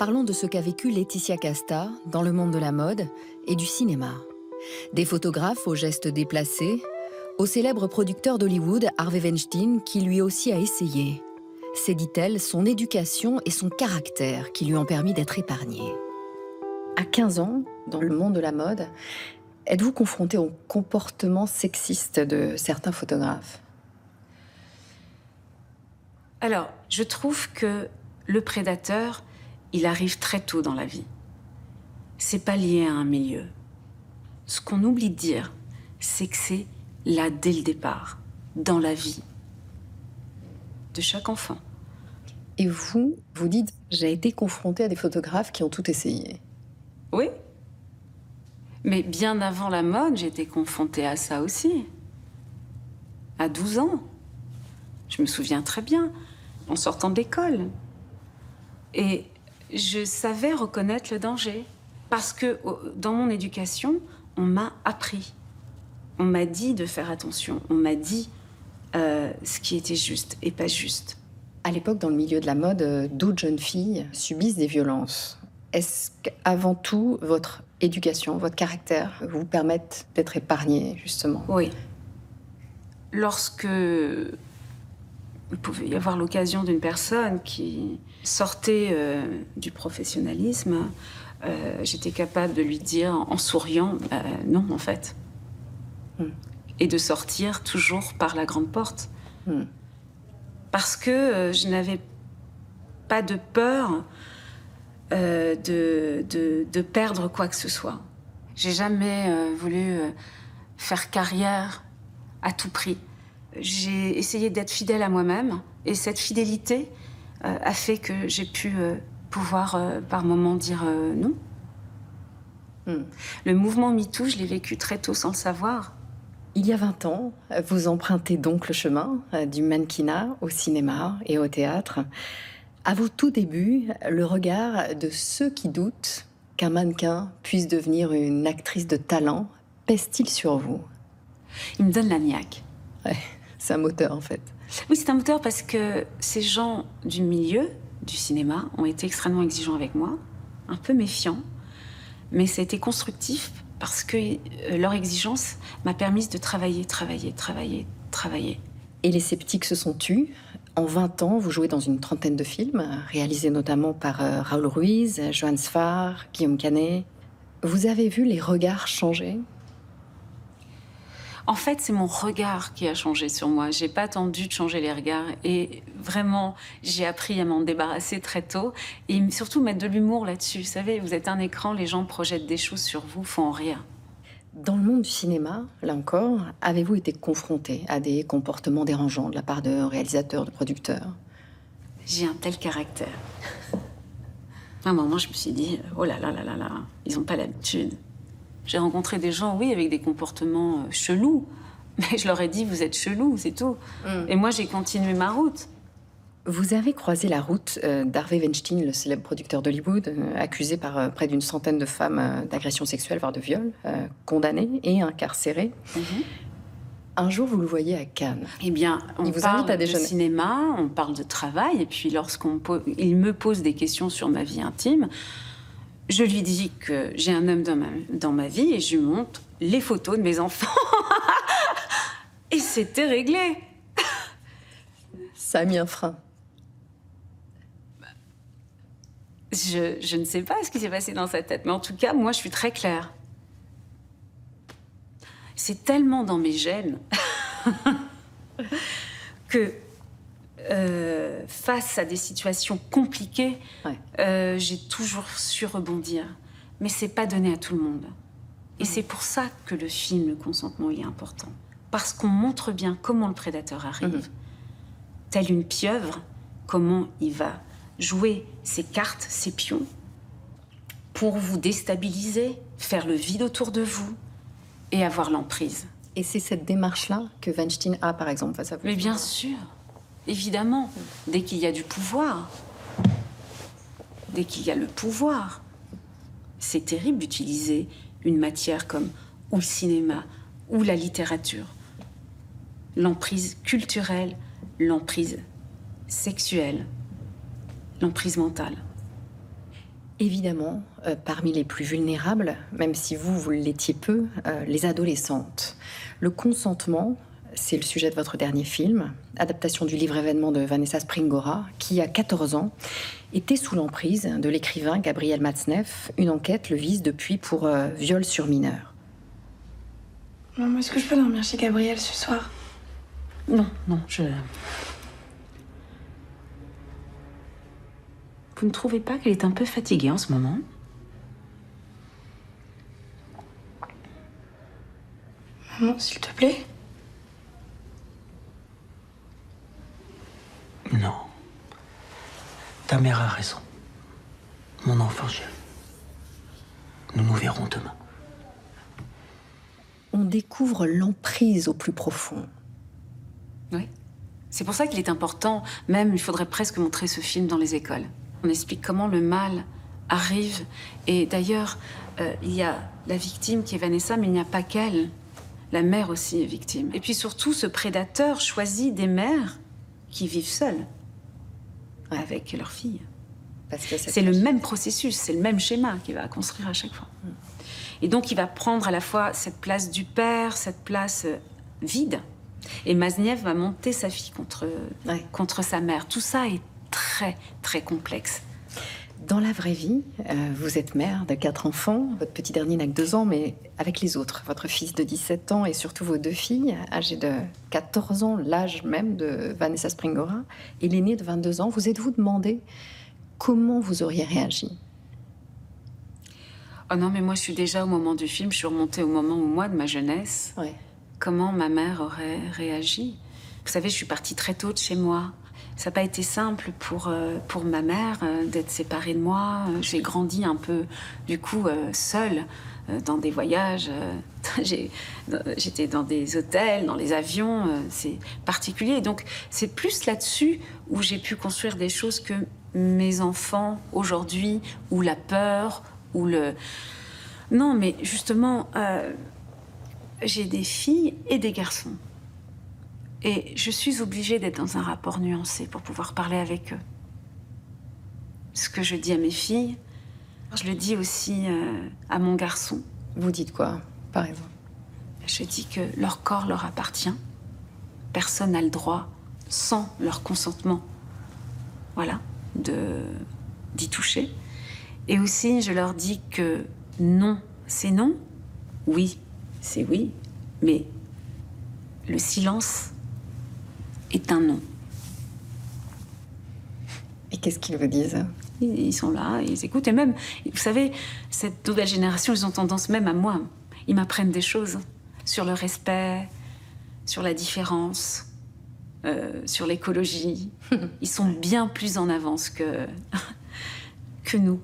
Parlons de ce qu'a vécu Laetitia Casta dans le monde de la mode et du cinéma. Des photographes aux gestes déplacés, au célèbre producteur d'Hollywood, Harvey Weinstein, qui lui aussi a essayé. C'est, dit-elle, son éducation et son caractère qui lui ont permis d'être épargné. À 15 ans, dans le monde de la mode, êtes-vous confronté au comportement sexiste de certains photographes? Alors, je trouve que le prédateur, il arrive très tôt dans la vie. C'est pas lié à un milieu. Ce qu'on oublie de dire, c'est que c'est là dès le départ, dans la vie de chaque enfant. Et vous dites, j'ai été confrontée à des photographes qui ont tout essayé. Oui. Mais bien avant la mode, j'étais confrontée à ça aussi. À 12 ans. Je me souviens très bien, en sortant de l'école. Et je savais reconnaître le danger. Parce que dans mon éducation, on m'a appris. On m'a dit de faire attention. On m'a dit ce qui était juste et pas juste. À l'époque, dans le milieu de la mode, d'autres jeunes filles subissent des violences. Est-ce qu'avant tout, votre éducation, votre caractère vous permettent d'être épargnée, justement? Oui. Lorsque il pouvait y avoir l'occasion d'une personne qui sortait du professionnalisme, j'étais capable de lui dire en souriant non, en fait. Et de sortir toujours par la grande porte. Parce que je n'avais pas de peur de perdre quoi que ce soit. J'ai jamais voulu faire carrière à tout prix. J'ai essayé d'être fidèle à moi-même et cette fidélité a fait que j'ai pu pouvoir par moments dire non. Le mouvement MeToo, je l'ai vécu très tôt sans le savoir. Il y a 20 ans, vous empruntez donc le chemin du mannequinat au cinéma et au théâtre. À vos tout débuts, le regard de ceux qui doutent qu'un mannequin puisse devenir une actrice de talent pèse-t-il sur vous? Il me donne la niaque. Ouais, c'est un moteur en fait. Oui, c'est un moteur parce que ces gens du milieu du cinéma ont été extrêmement exigeants avec moi, un peu méfiants, mais ça a été constructif parce que leur exigence m'a permis de travailler. Et les sceptiques se sont tus. En 20 ans, vous jouez dans une trentaine de films, réalisés notamment par Raoul Ruiz, Johannes Farr, Guillaume Canet. Vous avez vu les regards changer? En fait, c'est mon regard qui a changé sur moi. J'ai pas attendu de changer les regards. Et vraiment, j'ai appris à m'en débarrasser très tôt. Et surtout mettre de l'humour là-dessus. Vous savez, vous êtes un écran, les gens projettent des choses sur vous, font en rire. Dans le monde du cinéma, là encore, avez-vous été confronté à des comportements dérangeants de la part de réalisateurs, de producteurs? J'ai un tel caractère. À un moment, je me suis dit, oh là là là là là, ils n'ont pas l'habitude. J'ai rencontré des gens, oui, avec des comportements chelous. Mais je leur ai dit, vous êtes chelous, c'est tout. Et moi, j'ai continué ma route. Vous avez croisé la route d'Harvey Weinstein, le célèbre producteur d'Hollywood, accusé par près d'une centaine de femmes d'agression sexuelle, voire de viol, condamné et incarcéré. Un jour, vous le voyez à Cannes. Eh bien, on Il vous parle invite à de déjeuner. cinéma, on parle de travail, et puis il me pose des questions sur ma vie intime, je lui dis que j'ai un homme dans ma vie et je lui montre les photos de mes enfants. Et c'était réglé. Ça a mis un frein. Je ne sais pas ce qui s'est passé dans sa tête, mais en tout cas, moi, je suis très claire. C'est tellement dans mes gènes que face à des situations compliquées, j'ai toujours su rebondir. Mais c'est pas donné à tout le monde. Et c'est pour ça que le film, le consentement, il est important. Parce qu'on montre bien comment le prédateur arrive. Tel une pieuvre, comment il va jouer ses cartes, ses pions, pour vous déstabiliser, faire le vide autour de vous et avoir l'emprise. Et c'est cette démarche-là que Weinstein a, par exemple, face à vous? Mais bien sûr, évidemment, dès qu'il y a du pouvoir, dès qu'il y a le pouvoir, c'est terrible d'utiliser une matière comme ou le cinéma ou la littérature. L'emprise culturelle, l'emprise sexuelle, l'emprise mentale. évidemment, parmi les plus vulnérables, même si vous l'étiez peu, les adolescentes. Le consentement, c'est le sujet de votre dernier film, adaptation du livre événement de Vanessa Springora, qui, à 14 ans, était sous l'emprise de l'écrivain Gabriel Matzneff. Une enquête le vise depuis pour viol sur mineur. Maman, est-ce que je peux dormir chez Gabriel ce soir? Non, Vous ne trouvez pas qu'elle est un peu fatiguée en ce moment? Maman, s'il te plaît. Non. Ta mère a raison. Mon enfant chéri. Nous nous verrons demain. On découvre l'emprise au plus profond. Oui. C'est pour ça qu'il est important, même il faudrait presque montrer ce film dans les écoles. On explique comment le mal arrive. Et d'ailleurs, il y a la victime qui est Vanessa, mais il n'y a pas qu'elle. La mère aussi est victime. Et puis surtout, ce prédateur choisit des mères qui vivent seules avec leurs filles. Parce que c'est le même processus, c'est le même schéma qu'il va construire à chaque fois. Et donc, il va prendre à la fois cette place du père, cette place vide. Et Matzneff va monter sa fille contre sa mère. Tout ça est très, très complexe. Dans la vraie vie, vous êtes mère de 4 enfants. Votre petit dernier n'a que 2 ans, mais avec les autres, votre fils de 17 ans et surtout vos 2 filles, âgées de 14 ans, l'âge même de Vanessa Springora, et l'aînée de 22 ans, vous êtes-vous demandé comment vous auriez réagi? Oh non, mais moi, je suis déjà au moment du film, je suis remontée au moment où moi, de ma jeunesse, comment ma mère aurait réagi. Vous savez, je suis partie très tôt de chez moi. Ça n'a pas été simple pour ma mère d'être séparée de moi. J'ai grandi un peu, du coup, seule, dans des voyages. J'étais dans des hôtels, dans les avions. C'est particulier. Donc, c'est plus là-dessus où j'ai pu construire des choses que mes enfants, aujourd'hui, ou la peur, ou le... Non, mais justement, j'ai des filles et des garçons. Et je suis obligée d'être dans un rapport nuancé pour pouvoir parler avec eux. Ce que je dis à mes filles, je le dis aussi à mon garçon. Vous dites quoi, par exemple? Je dis que leur corps leur appartient. Personne n'a le droit, sans leur consentement, voilà, d'y toucher. Et aussi, je leur dis que non, c'est non. Oui, c'est oui. Mais le silence est un non. Et qu'est-ce qu'ils vous disent? Ils sont là, ils écoutent. Et même, vous savez, cette nouvelle génération, ils ont tendance même à moi. Ils m'apprennent des choses sur le respect, sur la différence, sur l'écologie. Ils sont bien plus en avance que nous.